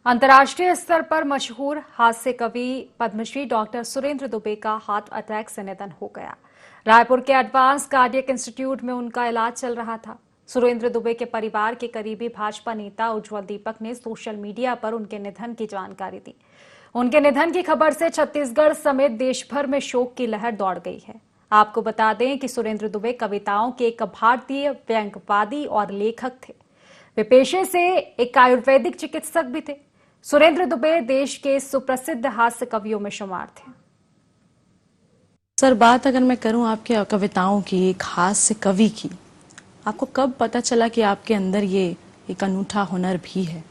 अंतर्राष्ट्रीय स्तर पर मशहूर हास्य कवि पद्मश्री डॉक्टर सुरेंद्र दुबे का हार्ट अटैक से निधन हो गया। रायपुर के एडवांस कार्डियक इंस्टीट्यूट में उनका इलाज चल रहा था। सुरेंद्र दुबे के परिवार के करीबी भाजपा नेता उज्जवल दीपक ने सोशल मीडिया पर उनके निधन की जानकारी दी। उनके निधन की खबर से छत्तीसगढ़ समेत देश भर में शोक की लहर दौड़ गई है। आपको बता दें कि सुरेंद्र दुबे कविताओं के एक भारतीय व्यंग्यवादी और लेखक थे। वे पेशे से एक आयुर्वेदिक चिकित्सक भी थे। सुरेंद्र दुबे देश के सुप्रसिद्ध हास्य कवियों में शुमार थे। सर, बात अगर मैं करूं आपके कविताओं की, एक हास्य कवि की, आपको कब पता चला कि आपके अंदर ये एक अनूठा हुनर भी है?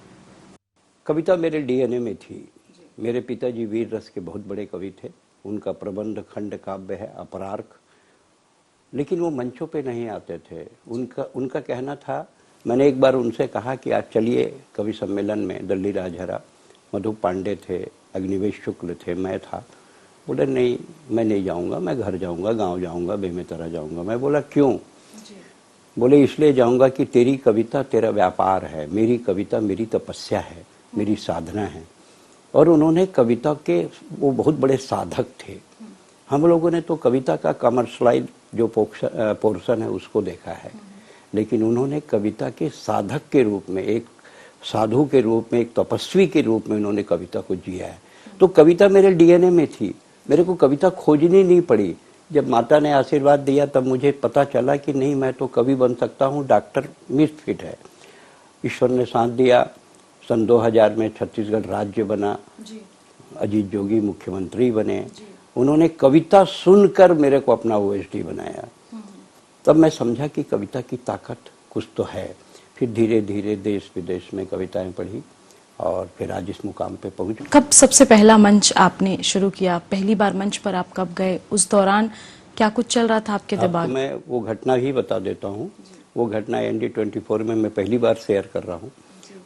कविता मेरे डीएनए में थी। मेरे पिताजी वीर रस के बहुत बड़े कवि थे। उनका प्रबंध खंड काव्य है अपरार्क, लेकिन वो मंचों पे नहीं आते थे। उनका कहना था, मैंने एक बार उनसे कहा कि आप चलिए कवि सम्मेलन में। दल्ली राजहरा, मधु पांडे थे, अग्निवेश शुक्ल थे, मैं था। बोले नहीं, मैं नहीं जाऊंगा, मैं घर जाऊंगा, गांव जाऊंगा, बेमेतरा जाऊंगा। मैं बोला क्यों? बोले इसलिए जाऊंगा कि तेरी कविता तेरा व्यापार है, मेरी कविता मेरी तपस्या है, मेरी साधना है। और उन्होंने कविता के वो बहुत बड़े साधक थे। हम लोगों ने तो कविता का कमर्शलाइज जो पोर्शन है उसको देखा है, लेकिन उन्होंने कविता के साधक के रूप में, एक साधु के रूप में, एक तपस्वी के रूप में उन्होंने कविता को जिया है। तो कविता मेरे डीएनए में थी। मेरे को कविता खोजनी नहीं पड़ी। जब माता ने आशीर्वाद दिया तब मुझे पता चला कि नहीं, मैं तो कवि बन सकता हूँ। डॉक्टर मिसफिट है। ईश्वर ने साथ दिया। सन 2000 में छत्तीसगढ़ राज्य बना, अजीत जोगी मुख्यमंत्री बने। उन्होंने कविता सुनकर मेरे को अपना ओएसडी बनाया। तब मैं समझा कि कविता की ताकत कुछ तो है। फिर धीरे धीरे देश विदेश में कविताएं पढ़ी और फिर आज इस मुकाम पे पहुंच। कब सबसे पहला मंच आपने शुरू किया? पहली बार मंच पर आप कब गए? उस दौरान क्या कुछ चल रहा था आपके दिमाग में? मैं वो घटना ही बता देता हूँ। वो घटना ND24 में मैं पहली बार शेयर कर रहा हूँ।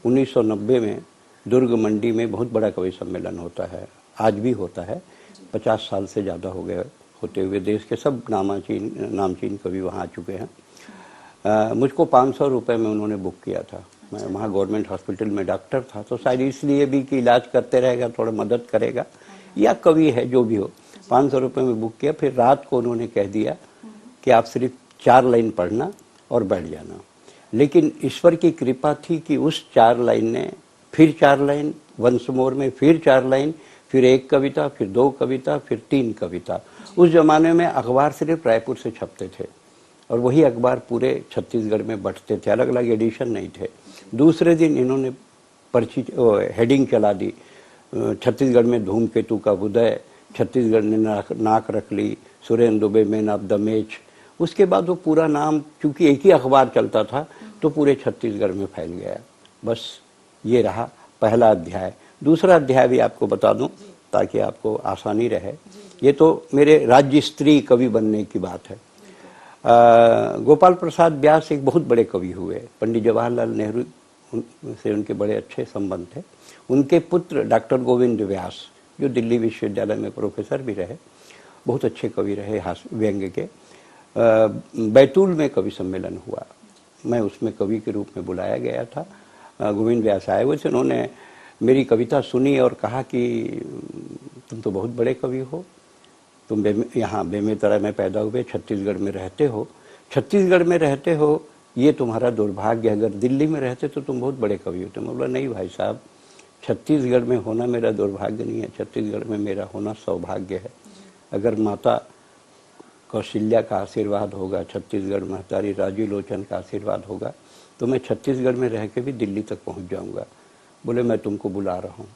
1990 में दुर्ग मंडी में बहुत बड़ा कवि सम्मेलन होता है, आज भी होता है। 50 साल से ज़्यादा हो गए होते हुए देश के सब नामचीन कवि वहाँ आ चुके हैं। मुझको 500 रुपये में उन्होंने बुक किया था। मैं वहाँ गवर्नमेंट हॉस्पिटल में डॉक्टर था, तो शायद इसलिए भी कि इलाज करते रहेगा, थोड़ा मदद करेगा, या कवि है जो भी हो। 500 रुपये में बुक किया। फिर रात को उन्होंने कह दिया कि आप सिर्फ 4 लाइन पढ़ना और बैठ जाना। लेकिन ईश्वर की कृपा थी कि उस 4 लाइन ने फिर 4 लाइन, वंस मोर में फिर 4 लाइन, फिर 1 कविता, फिर 2 कविता, फिर 3 कविता। उस जमाने में अखबार सिर्फ रायपुर से छपते थे और वही अखबार पूरे छत्तीसगढ़ में बंटते थे, अलग अलग एडिशन नहीं थे। दूसरे दिन इन्होंने पर्ची हेडिंग चला दी, छत्तीसगढ़ में धूमकेतु का उदय, छत्तीसगढ़ ने नाक रख ली, Surendra Dubey man of the match. उसके बाद वो पूरा नाम, क्योंकि एक ही अखबार चलता था, तो पूरे छत्तीसगढ़ में फैल गया। बस ये रहा पहला अध्याय। दूसरा अध्याय भी आपको बता दूं ताकि आपको आसानी रहे। ये तो मेरे राज्य स्तरीय कवि बनने की बात है। गोपाल प्रसाद व्यास एक बहुत बड़े कवि हुए। पंडित जवाहरलाल नेहरू से उनके बड़े अच्छे संबंध थे। उनके पुत्र डॉक्टर गोविंद व्यास, जो दिल्ली विश्वविद्यालय में प्रोफेसर भी रहे, बहुत अच्छे कवि रहे व्यंग्य के। बैतूल में कवि सम्मेलन हुआ, मैं उसमें कवि के रूप में बुलाया गया था। गोविंद व्यास आए हुए थे। उन्होंने मेरी कविता सुनी और कहा कि तुम तो बहुत बड़े कवि हो, तुम यहाँ बेमेतरा में पैदा हुए, छत्तीसगढ़ में रहते हो, छत्तीसगढ़ में रहते हो, ये तुम्हारा दुर्भाग्य। अगर दिल्ली में रहते तो तुम बहुत बड़े कवि होते। मैं बोला नहीं भाई साहब, छत्तीसगढ़ में होना मेरा दुर्भाग्य नहीं है, छत्तीसगढ़ में मेरा होना सौभाग्य है। अगर माता कौशल्या का आशीर्वाद होगा, छत्तीसगढ़ महतारी राजू लोचन का आशीर्वाद होगा, तो मैं छत्तीसगढ़ में रह के भी दिल्ली तक पहुंच जाऊंगा। बोले मैं तुमको बुला रहा हूँ।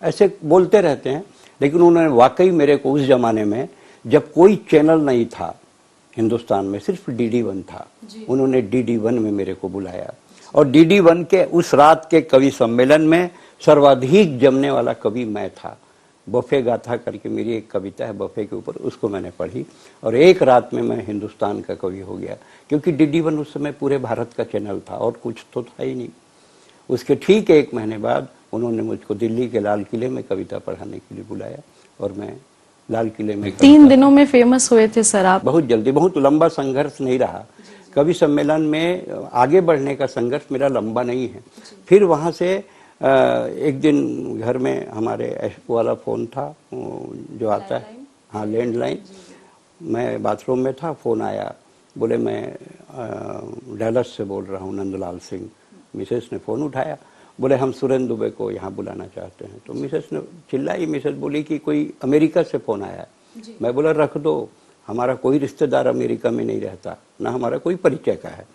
ऐसे बोलते रहते हैं, लेकिन उन्होंने वाकई मेरे को उस जमाने में, जब कोई चैनल नहीं था हिंदुस्तान में, सिर्फ DD1 था, उन्होंने DD1 में मेरे को बुलाया। और DD1 के उस रात के कवि सम्मेलन में सर्वाधिक जमने वाला कवि मैं था। बफे गाथा करके मेरी एक कविता है बफे के ऊपर, उसको मैंने पढ़ी और एक रात में मैं हिंदुस्तान का कवि हो गया। क्योंकि DD1 उस समय पूरे भारत का चैनल था और कुछ तो था ही नहीं। उसके ठीक 1 महीने बाद उन्होंने मुझको दिल्ली के लाल किले में कविता पढ़ाने के लिए बुलाया और मैं लाल किले में 3 दिनों में फेमस हुए थे सर आप? बहुत जल्दी। बहुत लंबा संघर्ष नहीं रहा। कवि सम्मेलन में आगे बढ़ने का संघर्ष मेरा लंबा नहीं है। फिर वहाँ से एक दिन घर में हमारे वो वाला फ़ोन था जो आता है, हाँ लैंडलाइन। मैं बाथरूम में था, फ़ोन आया, बोले मैं डैलस से बोल रहा हूँ, नंदलाल सिंह। मिसेस ने फ़ोन उठाया, बोले हम सुरेंद्र दुबे को यहाँ बुलाना चाहते हैं। तो मिसेस ने चिल्लाई, मिसेस बोली कि कोई अमेरिका से फ़ोन आया है। मैं बोला रख दो, हमारा कोई रिश्तेदार अमेरिका में नहीं रहता, ना हमारा कोई परिचय का है।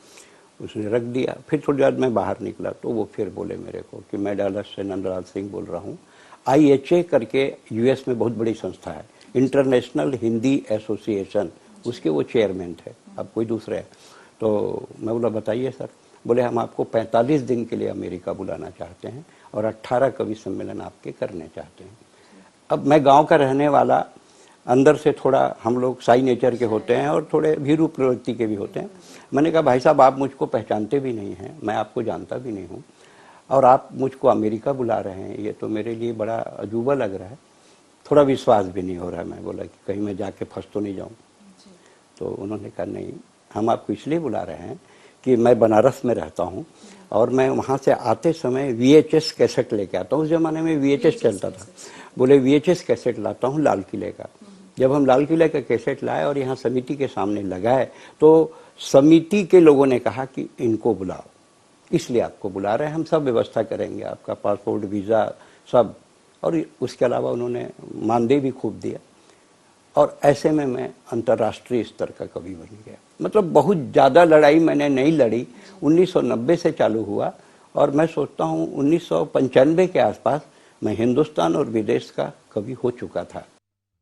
उसने रख दिया। फिर थोड़ी देर मैं बाहर निकला तो वो फिर बोले मेरे को कि मैं डैलस से नंदलाल सिंह बोल रहा हूँ। IHA करके यूएस में बहुत बड़ी संस्था है, इंटरनेशनल हिंदी एसोसिएशन, उसके वो चेयरमैन थे, अब कोई दूसरे हैं। तो मैं बोला बताइए सर। बोले हम आपको 45 दिन के लिए अमेरिका बुलाना चाहते हैं और 18 कवि सम्मेलन आपके करने चाहते हैं। अब मैं गांव का रहने वाला, अंदर से थोड़ा हम लोग साई नेचर के होते हैं और थोड़े भीरू प्रवृत्ति के भी होते हैं। मैंने कहा भाई साहब आप मुझको पहचानते भी नहीं हैं, मैं आपको जानता भी नहीं हूँ, और आप मुझको अमेरिका बुला रहे हैं, ये तो मेरे लिए बड़ा अजूबा लग रहा है, थोड़ा विश्वास भी नहीं हो रहा है। मैं बोला कि कहीं मैं जाके फंस तो नहीं जाऊँ। तो उन्होंने कहा नहीं, हम आपको इसलिए बुला रहे हैं कि मैं बनारस में रहता हूँ और मैं वहाँ से आते समय VHS कैसेट लेके आता हूँ। उस ज़माने में VHS चलता था। बोले VHS कैसेट लाता हूँ लाल किले का। जब हम लाल किले का कैसेट लाए और यहाँ समिति के सामने लगाए तो समिति के लोगों ने कहा कि इनको बुलाओ, इसलिए आपको बुला रहे हैं, हम सब व्यवस्था करेंगे, आपका पासपोर्ट वीज़ा सब। और उसके अलावा उन्होंने मानदेय भी खूब दिया। और ऐसे में मैं अंतर्राष्ट्रीय स्तर का कवि बन गया। मतलब बहुत ज़्यादा लड़ाई मैंने नहीं लड़ी। 1990 से चालू हुआ और मैं सोचता हूँ 1995 के आसपास मैं हिंदुस्तान और विदेश का कवि हो चुका था।